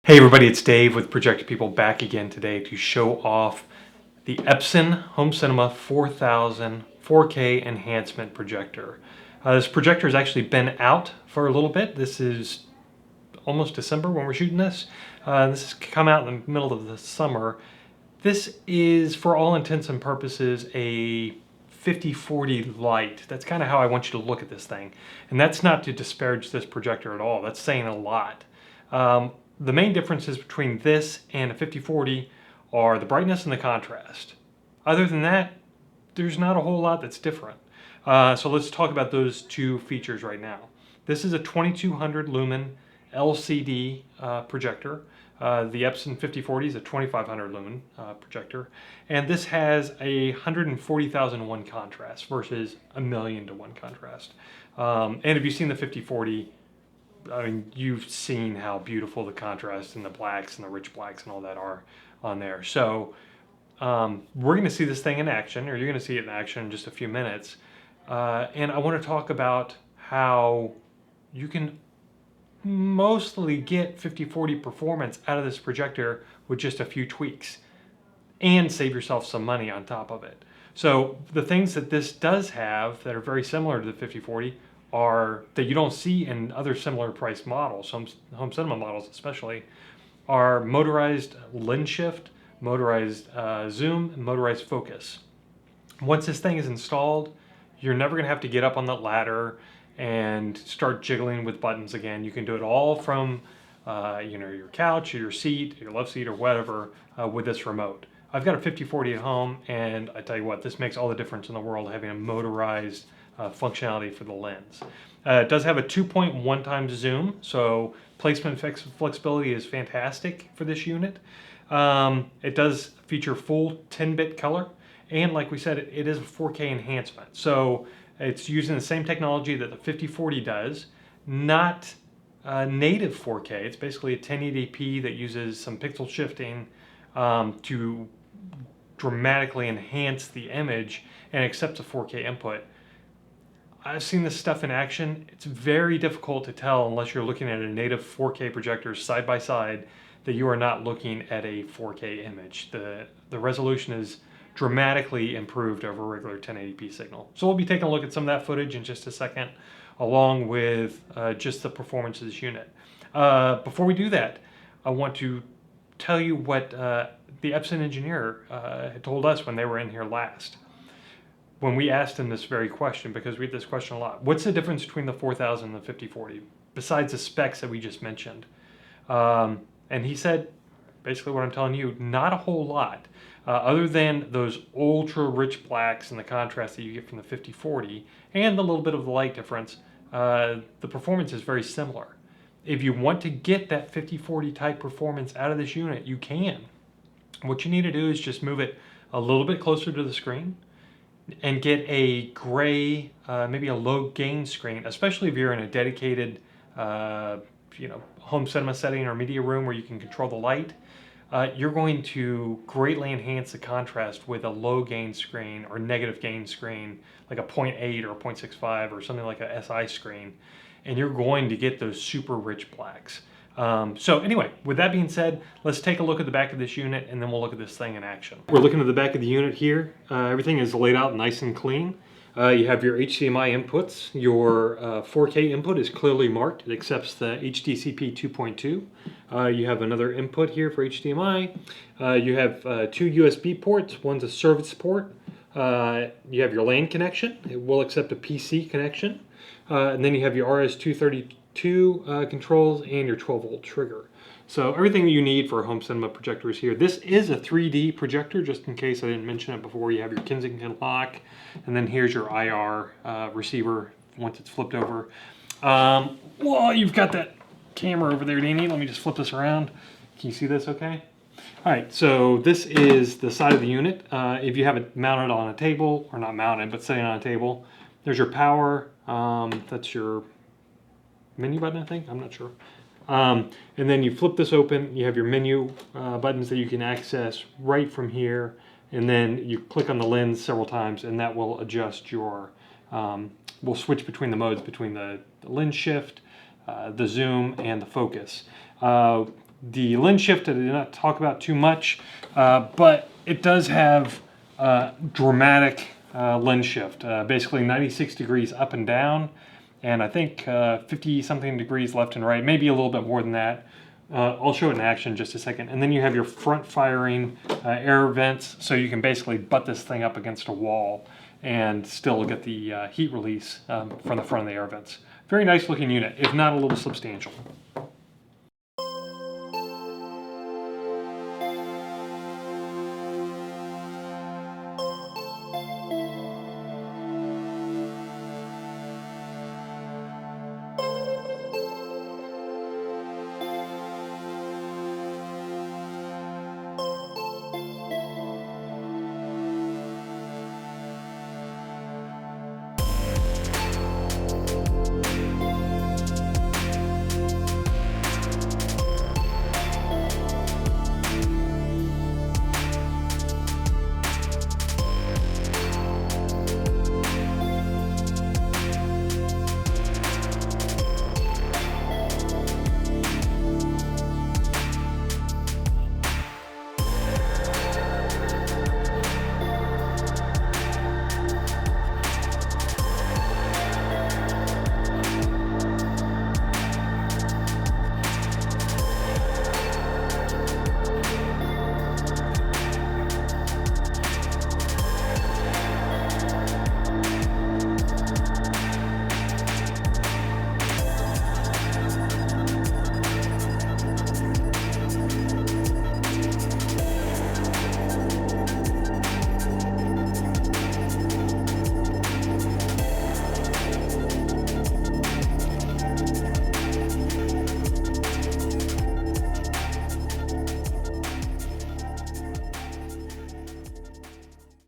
Hey everybody, it's Dave with Projector People back again today to show off the Epson Home Cinema 4000 4K Enhancement projector. This projector has actually been out for a little bit. This is almost December when we're shooting this. This has come out in the middle of the summer. This is, for all intents and purposes, a 5040 Lite. That's kind of how I want you to look at this thing. And that's not to disparage this projector at all. That's saying a lot. The main differences between this and a 5040 are the brightness and the contrast. Other than that, there's not a whole lot that's different. So let's talk about those two features right now. This is a 2200 lumen LCD projector. The Epson 5040 is a 2500 lumen projector, and this has a 140,000 to 1 contrast versus a 1,000,000 to 1 contrast. And if you've seen the 5040, I mean, you've seen how beautiful the contrast and the blacks and the rich blacks and all that are on there. So we're going to see this thing in action, or you're going to see it in action in just a few minutes. And I want to talk about how you can mostly get 5040 performance out of this projector with just a few tweaks and save yourself some money on top of it. So the things that this does have that are very similar to the 5040 are that you don't see in other similar priced models, home cinema models especially, are motorized lens shift, motorized zoom, and motorized focus. Once this thing is installed, you're never going to have to get up on the ladder and start jiggling with buttons again. You can do it all from your couch or your seat, your love seat or whatever with this remote. I've got a 5040 at home, and I tell you what, this makes all the difference in the world, having a motorized functionality for the lens. It does have a 2.1 times zoom, so placement flexibility is fantastic for this unit. It does feature full 10-bit color, and like we said, it is a 4K enhancement. So it's using the same technology that the 5040 does, not native 4K. It's basically a 1080p that uses some pixel shifting to dramatically enhance the image and accepts a 4K input. I've seen this stuff in action. It's very difficult to tell unless you're looking at a native 4K projector side by side that you are not looking at a 4K image. The resolution is dramatically improved over a regular 1080p signal. So we'll be taking a look at some of that footage in just a second, along with just the performance of this unit. Before we do that, I want to tell you what the Epson engineer had told us when they were in here last. When we asked him this very question, because we get this question a lot, what's the difference between the 4000 and the 5040, besides the specs that we just mentioned? And he said, basically what I'm telling you, not a whole lot. Other than those ultra rich blacks and the contrast that you get from the 5040 and the little bit of the light difference, the performance is very similar. If you want to get that 5040 type performance out of this unit, you can. What you need to do is just move it a little bit closer to the screen and get a gray, maybe a low gain screen, especially if you're in a dedicated home cinema setting or media room where you can control the light. You're going to greatly enhance the contrast with a low gain screen or negative gain screen, like a 0.8 or a 0.65 or something like a SI screen, and you're going to get those super rich blacks. So anyway, with that being said, let's take a look at the back of this unit and then we'll look at this thing in action. We're looking at the back of the unit here. Everything is laid out nice and clean. You have your HDMI inputs. Your 4K input is clearly marked. It accepts the HDCP 2.2. You have another input here for HDMI. You have two USB ports. One's a service port. You have your LAN connection. It will accept a PC connection. And then you have your RS-232 controls and your 12-volt trigger. So everything that you need for a home cinema projector is here. This is a 3D projector, just in case I didn't mention it before. You have your Kensington lock, and then here's your IR receiver once it's flipped over. Well, you've got that camera over there, Danny. Let me just flip this around. Can you see this okay? All right, so this is the side of the unit. If you have it mounted on a table, or not mounted, but sitting on a table, there's your power. That's your menu button, I think. I'm not sure. And then you flip this open. You have your menu buttons that you can access right from here. And then you click on the lens several times, and that will adjust your, will switch between the modes, between the lens shift, the zoom, and the focus. The lens shift I did not talk about too much, but it does have dramatic lens shift, basically 96 degrees up and down, and I think 50 something degrees left and right, maybe a little bit more than that. I'll show it in action in just a second. And then you have your front firing air vents, so you can basically butt this thing up against a wall and still get the heat release from the front of the air vents. Very nice looking unit, if not a little substantial.